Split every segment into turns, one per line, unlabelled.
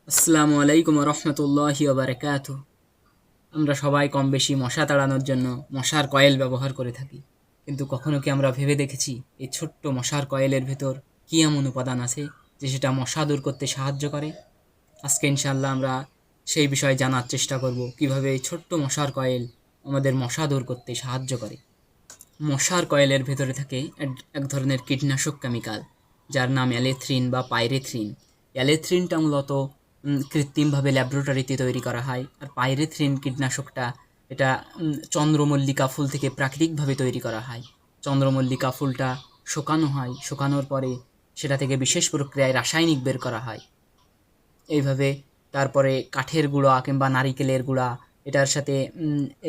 আসসালামু আলাইকুম রহমতুল্লাহি ওবারাকাতু। আমরা সবাই কম বেশি মশা তাড়ানোর জন্য মশার কয়েল ব্যবহার করে থাকি, কিন্তু কখনো কি আমরা ভেবে দেখেছি এই ছোট্ট মশার কয়েলের ভেতর কী এমন উপাদান আছে যে সেটা মশা দূর করতে সাহায্য করে? আজকে ইনশাআল্লাহ আমরা সেই বিষয়ে জানার চেষ্টা করব কিভাবে এই ছোট্ট মশার কয়েল আমাদের মশা দূর করতে সাহায্য করে। মশার কয়েলের ভেতরে থাকে এক ধরনের কীটনাশক কেমিক্যাল, যার নাম অ্যালেথ্রিন বা পাইরেথ্রিন। অ্যালেথ্রিনটা মূলত কৃত্রিমভাবে ল্যাবরেটরিতে তৈরি করা হয়, আর পাইরেথ্রিন কীটনাশকটা এটা চন্দ্রমল্লিকা ফুল থেকে প্রাকৃতিকভাবে তৈরি করা হয়। চন্দ্রমল্লিকা ফুলটা শুকানো হয়, শুকানোর পরে সেটা থেকে বিশেষ প্রক্রিয়ায় রাসায়নিক বের করা হয়। এইভাবে তারপরে কাঠের গুঁড়া কিংবা নারিকেলের গুঁড়া এটার সাথে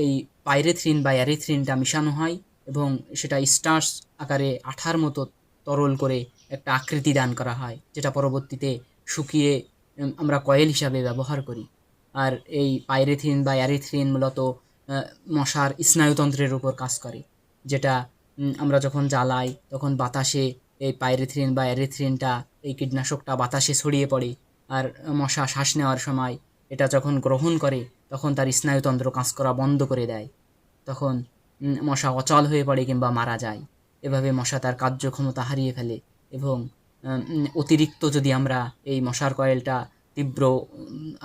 এই পাইরেথ্রিন বা অ্যারিথ্রিনটা মিশানো হয়, এবং সেটা স্টার্চ আকারে আঠার মতো তরল করে একটা আকৃতি দান করা হয়, যেটা পরবর্তীতে শুকিয়ে আমরা কয়েল হিসাবে ব্যবহার করি। আর এই পাইরেথ্রিন বা অ্যারিথ্রিন মূলত মশার স্নায়ুতন্ত্রের উপর কাজ করে, যেটা আমরা যখন জ্বালাই তখন বাতাসে এই পাইরেথ্রিন বা অ্যারিথ্রিনটা, এই কীটনাশকটা বাতাসে ছড়িয়ে পড়ে। আর মশা শ্বাস নেওয়ার সময় এটা যখন গ্রহণ করে তখন তার স্নায়ুতন্ত্র কাজ করা বন্ধ করে দেয়, তখন মশা অচল হয়ে পড়ে কিংবা মারা যায়। এভাবে মশা তার কার্যক্ষমতা হারিয়ে ফেলে। এবং অতিরিক্ত যদি আমরা এই মশার কয়েলটা তীব্র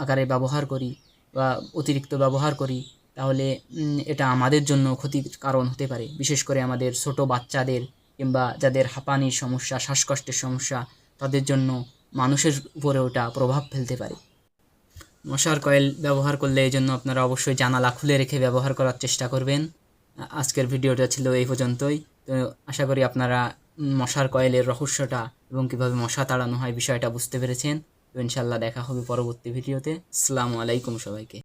আকারে ব্যবহার করি বা অতিরিক্ত ব্যবহার করি, তাহলে এটা আমাদের জন্য ক্ষতির কারণ হতে পারে। বিশেষ করে আমাদের ছোট বাচ্চাদের কিংবা যাদের হাঁপানির সমস্যা, শ্বাসকষ্টের সমস্যা, তাদের জন্য মানুষের উপরে ওটা প্রভাব ফেলতে পারে। মশার কয়েল ব্যবহার করলে এই জন্য আপনারা অবশ্যই জানালা খুলে রেখে ব্যবহার করার চেষ্টা করবেন। আজকের ভিডিওটা ছিল এই পর্যন্তই। তো আশা করি আপনারা মশার কয়েলের রহস্যটা এবং কীভাবে মশা তাড়ানো হয় বিষয়টা বুঝতে পেরেছেন। তো ইনশাল্লাহ দেখা হবে পরবর্তী ভিডিওতে। আসসালামু আলাইকুম সবাইকে।